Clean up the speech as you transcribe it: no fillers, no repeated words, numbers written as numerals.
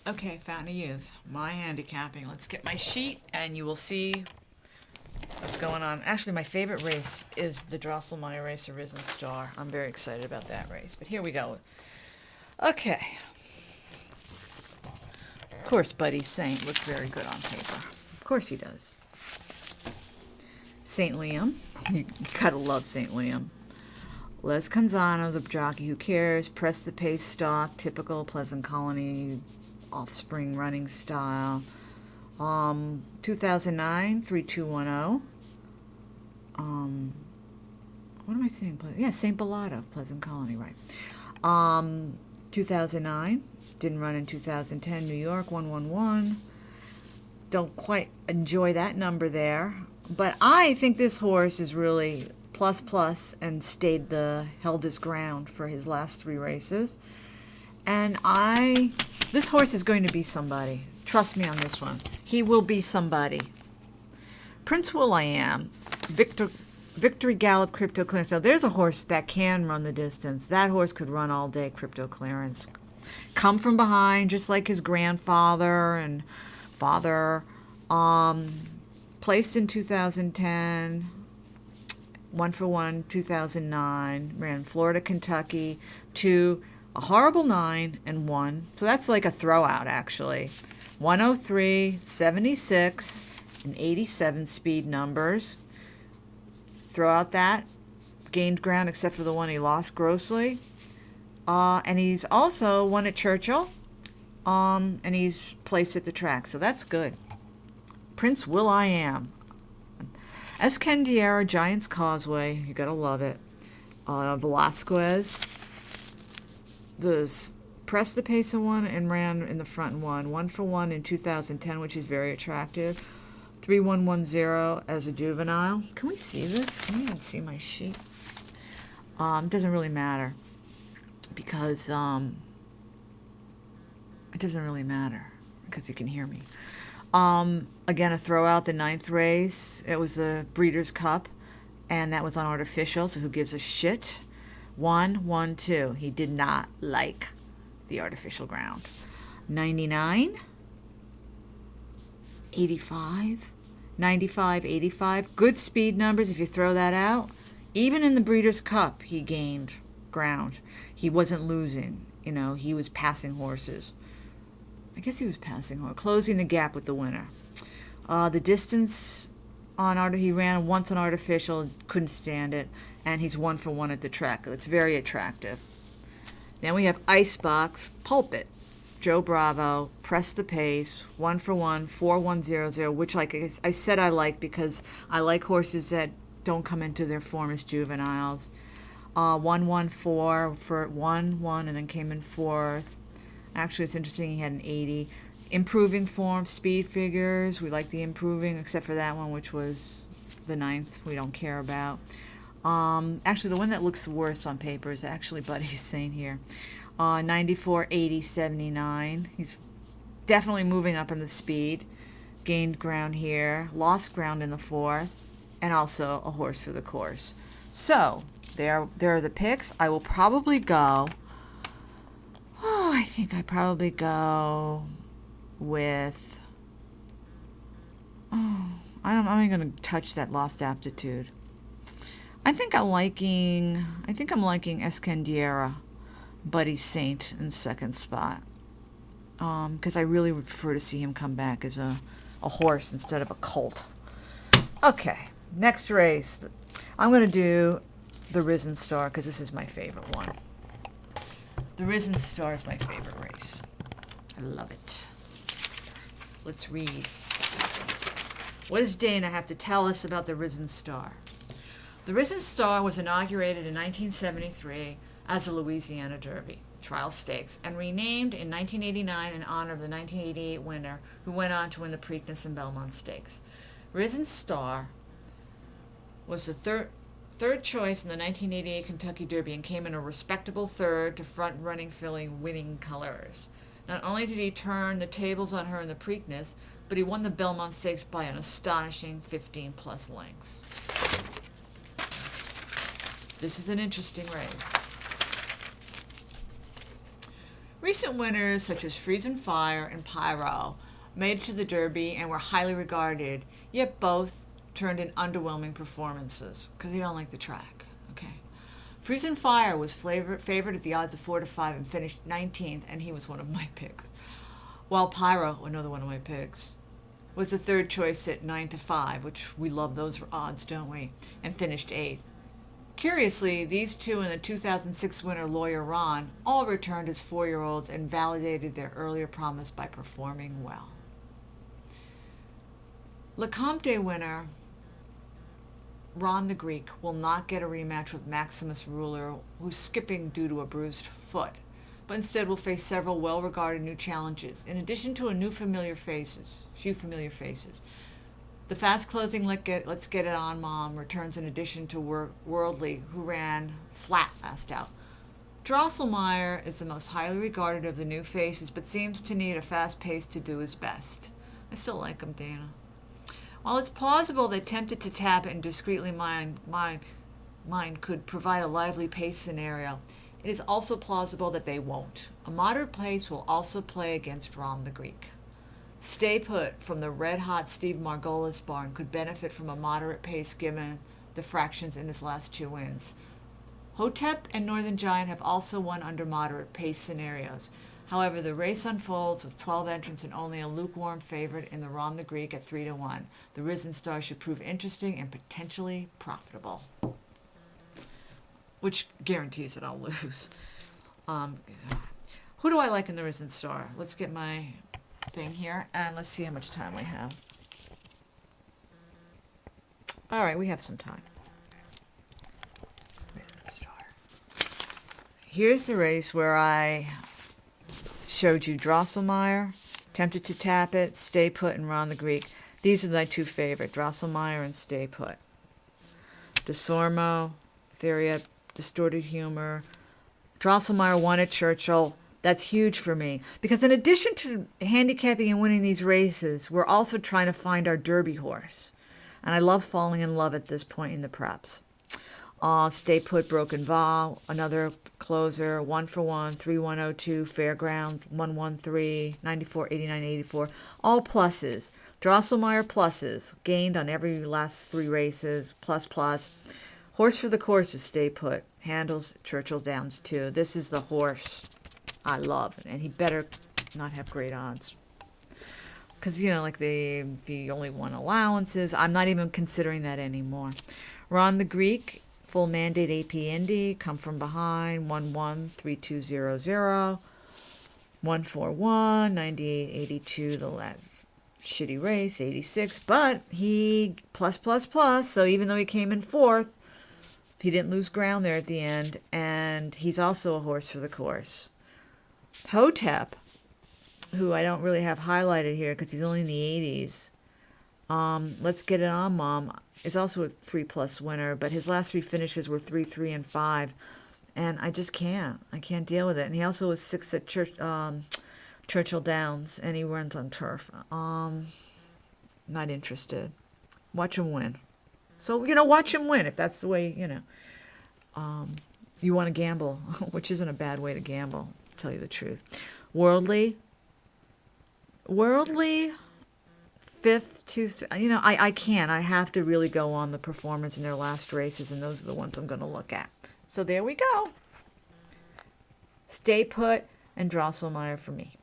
Okay, Fountain of Youth, my handicapping. Let's get my sheet and you will see what's going on. Actually, my favorite race is the Drosselmeyer race, Arisen Star. I'm very excited about that race. But here we go. Okay. Of course, Buddy Saint looks very good on paper. Of course he does. St. Liam. You gotta love St. Liam. Les Canzano, the jockey who cares. Press the pace stock, typical Pleasant Colony offspring running style. 2009 3210. What am I saying? Yeah, St. Bellotta, Pleasant Colony, right. 2009 didn't run in 2010. New York 111. Don't quite enjoy that number there, but I think this horse is really plus and held his ground for his last three races. And this horse is going to be somebody. Trust me on this one. He will be somebody. Prince Will.I.am, Victory Gallop, Crypto Clearance. Now, there's a horse that can run the distance. That horse could run all day, Crypto Clearance. Come from behind, just like his grandfather and father. Placed in 2010. 1 for 1, 2009. Ran Florida, Kentucky, 2, a horrible 9, and 1. So that's like a throwout, actually. 103, 76, and 87 speed numbers. Throw out that. Gained ground except for the one he lost grossly. And he's also won at Churchill. And he's placed at the track. So that's good. Prince Will.I.am. Escandiera, Giants Causeway. You gotta love it. Velasquez. Pressed the pace of one and ran in the front one. 1 for 1 in 2010, which is very attractive. 3110 as a juvenile. Can we see this? Can we even see my sheet? It doesn't really matter because it doesn't really matter because you can hear me. Again, a throwout, the 9th race. It was the Breeders' Cup, and that was on Artificial, so who gives a shit? 1, 1, 2. He did not like the artificial ground. 99, 85, 95, 85. Good speed numbers if you throw that out. Even in the Breeders' Cup, he gained ground. He wasn't losing. He was passing horses. I guess he was passing horses, closing the gap with the winner. The distance he ran once on Artificial, couldn't stand it, and he's 1 for 1 at the track. That's very attractive. Then we have Icebox, Pulpit, Joe Bravo, Press the Pace, 1 for 1, 4100, which like I said I like because I like horses that don't come into their form as juveniles. 114 for 1, and then came in 4th. Actually, it's interesting, he had an 80. Improving form, speed figures. We like the improving, except for that one, which was the 9th. We don't care about. Actually, the one that looks worse on paper is actually Buddy Saint here. 94, 80, 79. He's definitely moving up in the speed. Gained ground here. Lost ground in the 4th. And also a horse for the course. So, there are the picks. I will probably go... I think I probably go with... I'm not going to touch that Lost Aptitude. I think I'm liking Escandiera, Buddy Saint in second spot. Because I really would prefer to see him come back as a horse instead of a colt. Okay, next race. I'm going to do the Risen Star because this is my favorite one. The Risen Star is my favorite race. I love it. Let's read. What does Dana have to tell us about the Risen Star? The Risen Star was inaugurated in 1973 as a Louisiana Derby trial stakes and renamed in 1989 in honor of the 1988 winner who went on to win the Preakness and Belmont Stakes. Risen Star was the third choice in the 1988 Kentucky Derby and came in a respectable third to front-running filly Winning Colors. Not only did he turn the tables on her in the Preakness, but he won the Belmont Stakes by an astonishing 15-plus lengths. This is an interesting race. Recent winners such as Freeze and Fire and Pyro made it to the Derby and were highly regarded, yet both turned in underwhelming performances because they don't like the track. Okay. Freeze and Fire was favored at the odds of 4 to 5 and finished 19th, and he was one of my picks. While Pyro, another one of my picks, was the third choice at 9 to 5, which we love those odds, don't we? And finished 8th. Curiously, these two and the 2006 winner Lawyer Ron all returned as 4-year-olds and validated their earlier promise by performing well. Lecomte winner Ron the Greek will not get a rematch with Maximus Ruler, who's skipping due to a bruised foot, but instead will face several well-regarded new challenges, in addition to few familiar faces. The fast-closing Let's Get It On Mom returns in addition to Worldly, who ran flat last out. Drosselmeyer is the most highly regarded of the new faces, but seems to need a fast pace to do his best. I still like him, Dana. While it's plausible that Tempted to Tap It and Discreetly Mine could provide a lively pace scenario, it is also plausible that they won't. A moderate pace will also play against Ron the Greek. Stay Put from the red-hot Steve Margolis barn could benefit from a moderate pace given the fractions in his last 2 wins. Hotep and Northern Giant have also won under moderate pace scenarios. However, the race unfolds with 12 entrants and only a lukewarm favorite in the Ron the Greek at 3 to 1. The Risen Star should prove interesting and potentially profitable, which guarantees that I'll lose. Who do I like in the Risen Star? Let's get my thing here and let's see how much time we have. All right, we have some time. Risen Star. Here's the race where I showed you Drosselmeyer, Tempted to Tap It, Stay Put, and Ron the Greek. These are my 2 favorite, Drosselmeyer and Stay Put. DeSormo, Theory, Distorted Humor. Drosselmeyer won at Churchill. That's huge for me because in addition to handicapping and winning these races, we're also trying to find our Derby horse. And I love falling in love at this point in the preps. Stay Put, Broken Vow, another closer, 1 for 1, 3102, Fairgrounds, 113, 94, 89, 84, all pluses. Drosselmeyer pluses, gained on every last 3 races, plus. Horse for the Course is Stay Put, handles Churchill Downs too. This is the horse I love, and he better not have great odds. Because, like the only won allowances. I'm not even considering that anymore. Ron the Greek, full mandate AP Indy, come from behind, 113200, 141, 98, 82, the last shitty race, 86, but he plus, so even though he came in 4th, he didn't lose ground there at the end, and he's also a horse for the course. Hotep, who I don't really have highlighted here because he's only in the 80s. Let's Get It On Mom is also a 3+ winner, but his last 3 finishes were 3, 3, and 5, and I just can't. I can't deal with it. And he also was 6th at Churchill Downs, and he runs on turf. Not interested. Watch him win. So, watch him win if that's the way, you want to gamble, which isn't a bad way to gamble, to tell you the truth. Worldly, 5th, Tuesday. I can't. I have to really go on the performance in their last races, and those are the ones I'm going to look at. So there we go. Stay Put and Drosselmeyer for me.